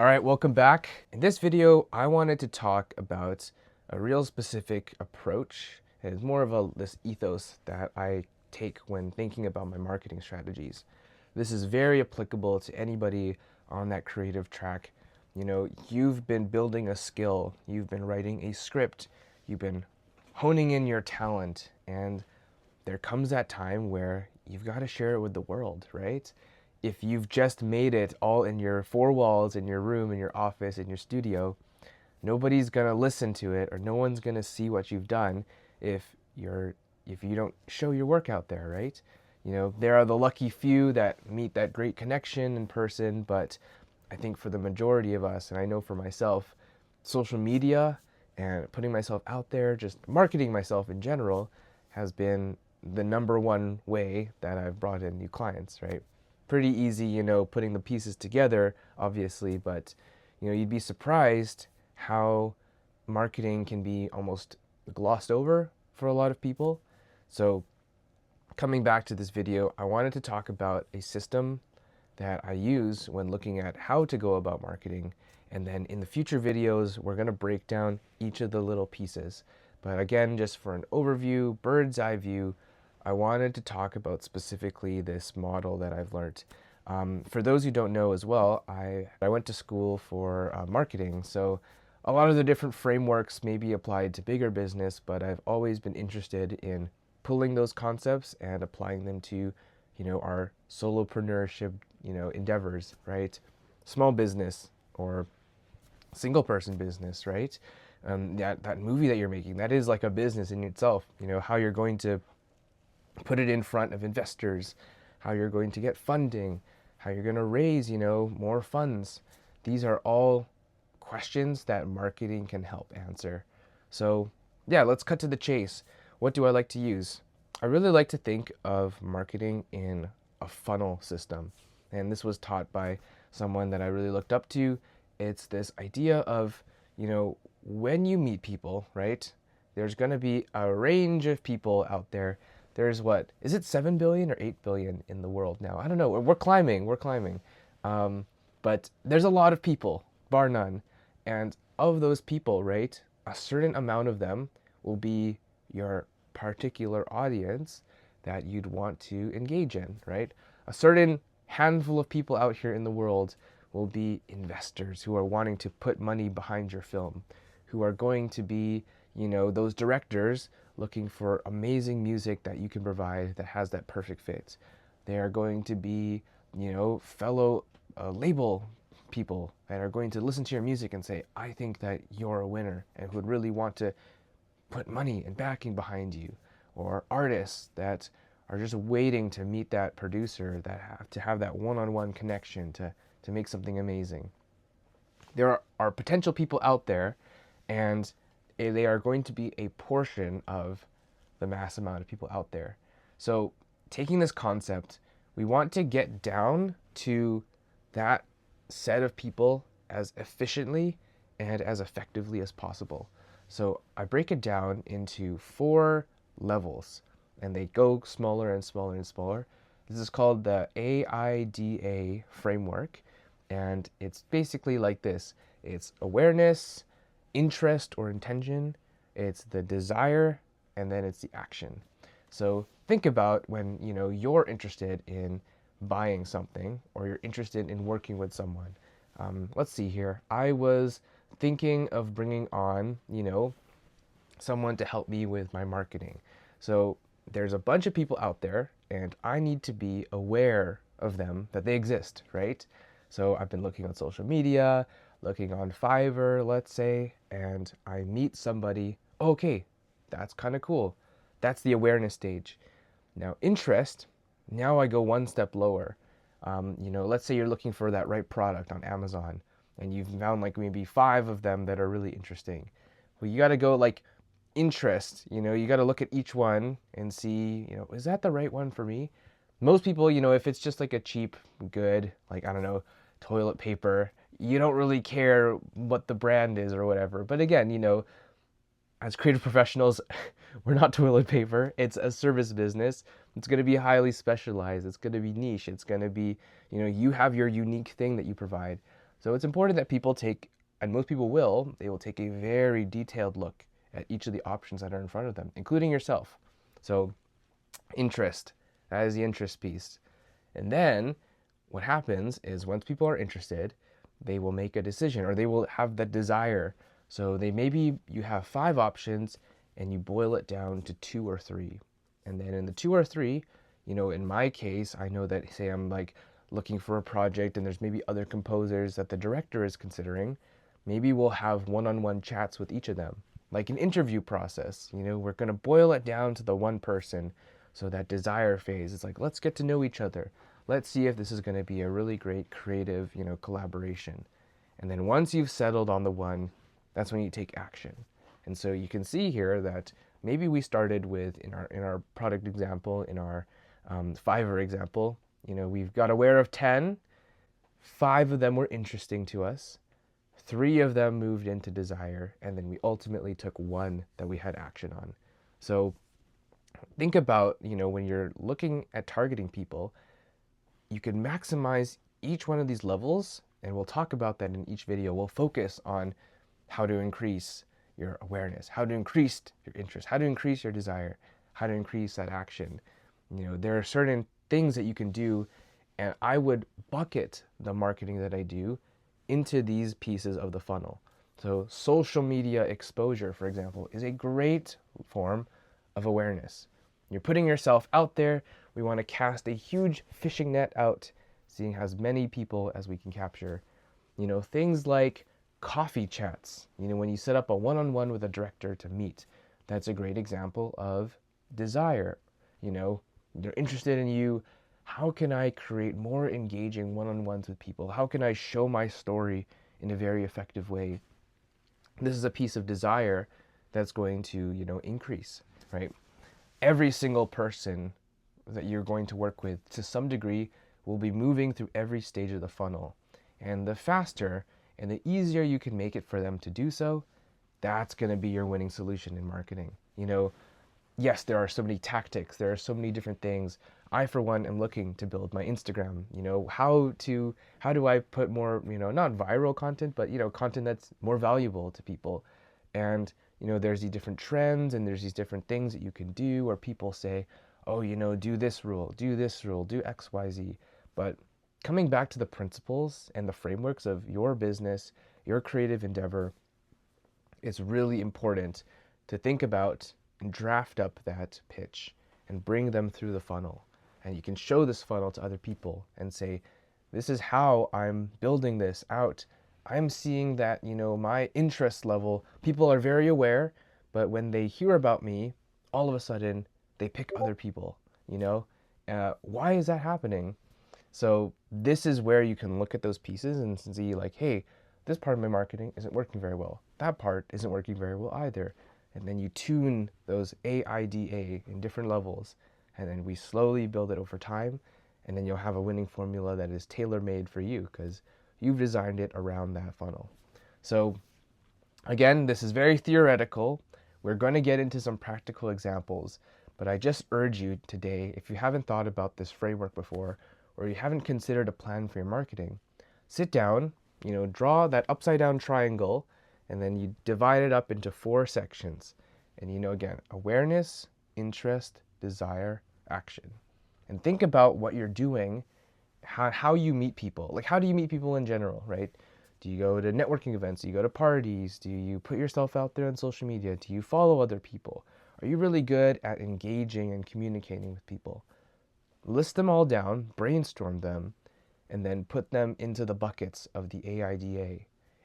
All right, welcome back. In this video, I wanted to talk about a real specific approach. It's more of this ethos that I take when thinking about my marketing strategies. This is very applicable to anybody on that creative track. You know, you've been building a skill, you've been writing a script, you've been honing in your talent, and there comes that time where you've got to share it with the world, right? If you've just made it all in your four walls, in your room, in your office, in your studio, nobody's going to listen to it or no one's going to see what you've done if you don't show your work out there, right? You know, there are the lucky few that meet that great connection in person, but I think for the majority of us, and I know for myself, social media and putting myself out there, just marketing myself in general, has been the number one way that I've brought in new clients, right? Pretty easy, you know, putting the pieces together, obviously, but, you know, you'd be surprised how marketing can be almost glossed over for a lot of people. So coming back to this video, I wanted to talk about a system that I use when looking at how to go about marketing. And then in the future videos, we're going to break down each of the little pieces. But again, just for an overview, bird's eye view, I wanted to talk about specifically this model that I've learned. For those who don't know as well, I went to school for marketing, so a lot of the different frameworks may be applied to bigger business, but I've always been interested in pulling those concepts and applying them to, you know, our solopreneurship, you know, endeavors, right? Small business or single person business, right? That movie that you're making, that is like a business in itself. You know, how you're going to put it in front of investors, how you're going to get funding, how you're going to raise, you know, more funds. These are all questions that marketing can help answer. So yeah, let's cut to the chase. What do I like to use? I really like to think of marketing in a funnel system. And this was taught by someone that I really looked up to. It's this idea of, you know, when you meet people, right? There's going to be a range of people out there. There's what, is it 7 billion or 8 billion in the world now? I don't know. We're climbing. But there's a lot of people, bar none. And of those people, right, a certain amount of them will be your particular audience that you'd want to engage in, right? A certain handful of people out here in the world will be investors who are wanting to put money behind your film, who are going to be, you know, those directors looking for amazing music that you can provide that has that perfect fit. They are going to be, you know, fellow label people that are going to listen to your music and say, I think that you're a winner, and would really want to put money and backing behind you. Or artists that are just waiting to meet that producer, that have to have that one-on-one connection to make something amazing. There are potential people out there, and they are going to be a portion of the mass amount of people out there. So taking this concept, we want to get down to that set of people as efficiently and as effectively as possible. So I break it down into 4 levels, and they go smaller and smaller and smaller. This is called the AIDA framework, and it's basically like this. It's awareness, interest or intention, it's the desire, and then it's the action. So think about when, you know, you're interested in buying something or you're interested in working with someone. Let's see here. I was thinking of bringing on, you know, someone to help me with my marketing. So there's a bunch of people out there and I need to be aware of them, that they exist, right? So I've been looking on social media, looking on Fiverr, let's say, and I meet somebody. Okay, that's kind of cool. That's the awareness stage. Now, interest, now I go one step lower. You know, let's say you're looking for that right product on Amazon and you've found like maybe 5 of them that are really interesting. Well, you got to go like interest, you know, you got to look at each one and see, you know, is that the right one for me? Most people, you know, if it's just like a cheap good, like, I don't know, toilet paper, you don't really care what the brand is or whatever. But again, you know, as creative professionals, we're not toilet paper. It's a service business. It's going to be highly specialized. It's going to be niche. It's going to be, you know, you have your unique thing that you provide. So it's important that people take, and most people will, they will take a very detailed look at each of the options that are in front of them, including yourself. So interest, that is the interest piece. And then what happens is once people are interested, they will make a decision or they will have the desire. So they maybe you have 5 options and you boil it down to 2 or 3. And then in the 2 or 3, in my case, I know that say I'm like looking for a project and there's maybe other composers that the director is considering, maybe we'll have one-on-one chats with each of them. Like an interview process, we're going to boil it down to the one person. So that desire phase, it's like, let's get to know each other. Let's see if this is going to be a really great creative, collaboration. And then once you've settled on the one, that's when you take action. And so you can see here that maybe we started with in our product example, in our Fiverr example, we've got aware of 10, 5 of them were interesting to us, 3 of them moved into desire, and then we ultimately took 1 that we had action on. So think about, when you're looking at targeting people, you can maximize each one of these levels, and we'll talk about that in each video. We'll focus on how to increase your awareness, how to increase your interest, how to increase your desire, how to increase that action. There are certain things that you can do, and I would bucket the marketing that I do into these pieces of the funnel. So social media exposure, for example, is a great form of awareness. You're putting yourself out there. We want to cast a huge fishing net out, seeing as many people as we can capture. Things like coffee chats. When you set up a one-on-one with a director to meet, that's a great example of desire. They're interested in you. How can I create more engaging one-on-ones with people? How can I show my story in a very effective way? This is a piece of desire that's going to, increase, right? Every single person that you're going to work with to some degree will be moving through every stage of the funnel. And the faster and the easier you can make it for them to do so, that's going to be your winning solution in marketing. Yes, there are so many tactics, there are so many different things. I, for one, am looking to build my Instagram. How do I put more, not viral content, but, content that's more valuable to people. And, there's these different trends and there's these different things that you can do where people say, oh, do this rule, do X, Y, Z. But coming back to the principles and the frameworks of your business, your creative endeavor, it's really important to think about and draft up that pitch and bring them through the funnel. And you can show this funnel to other people and say, this is how I'm building this out. I'm seeing that, my interest level, people are very aware, but when they hear about me, all of a sudden they pick other people, why is that happening? So this is where you can look at those pieces and see like, hey, this part of my marketing isn't working very well. That part isn't working very well either. And then you tune those AIDA in different levels, and then we slowly build it over time, and then you'll have a winning formula that is tailor-made for you because you've designed it around that funnel. So again, this is very theoretical. We're going to get into some practical examples, but I just urge you today, if you haven't thought about this framework before, or you haven't considered a plan for your marketing, sit down, draw that upside down triangle, and then you divide it up into 4 sections. And again, awareness, interest, desire, action. And think about what you're doing, how you meet people. Like, how do you meet people in general, right? Do you go to networking events? Do you go to parties? Do you put yourself out there on social media? Do you follow other people? Are you really good at engaging and communicating with people? List them all down, brainstorm them, and then put them into the buckets of the AIDA.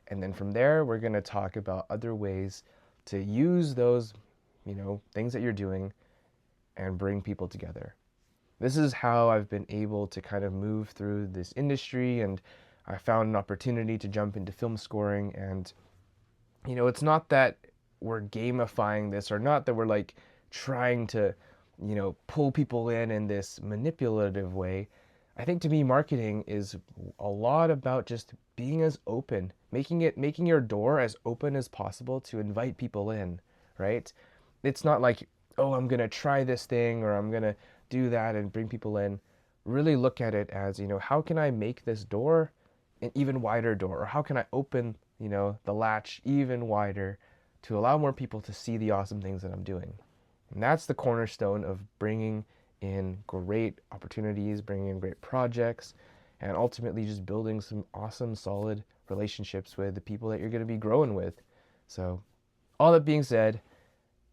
And then from there, we're going to talk about other ways to use those, things that you're doing and bring people together. This is how I've been able to kind of move through this industry, and I found an opportunity to jump into film scoring. And, it's not that we're gamifying this or not that we're like trying to, pull people in this manipulative way. I think to me, marketing is a lot about just being as open, making your door as open as possible to invite people in, right? It's not like, oh, I'm going to try this thing or I'm going to do that and bring people in. Really look at it as, how can I make this door an even wider door? Or how can I open, the latch even wider to allow more people to see the awesome things that I'm doing? And that's the cornerstone of bringing in great opportunities, bringing in great projects, and ultimately just building some awesome, solid relationships with the people that you're going to be growing with. So, all that being said,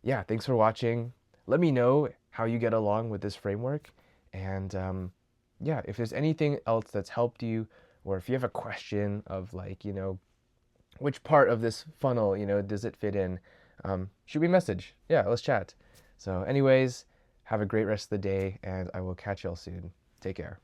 yeah, thanks for watching. Let me know how you get along with this framework. And yeah, if there's anything else that's helped you, or if you have a question of like, which part of this funnel, does it fit in, shoot me a message. Yeah, let's chat. So anyways, have a great rest of the day, and I will catch y'all soon. Take care.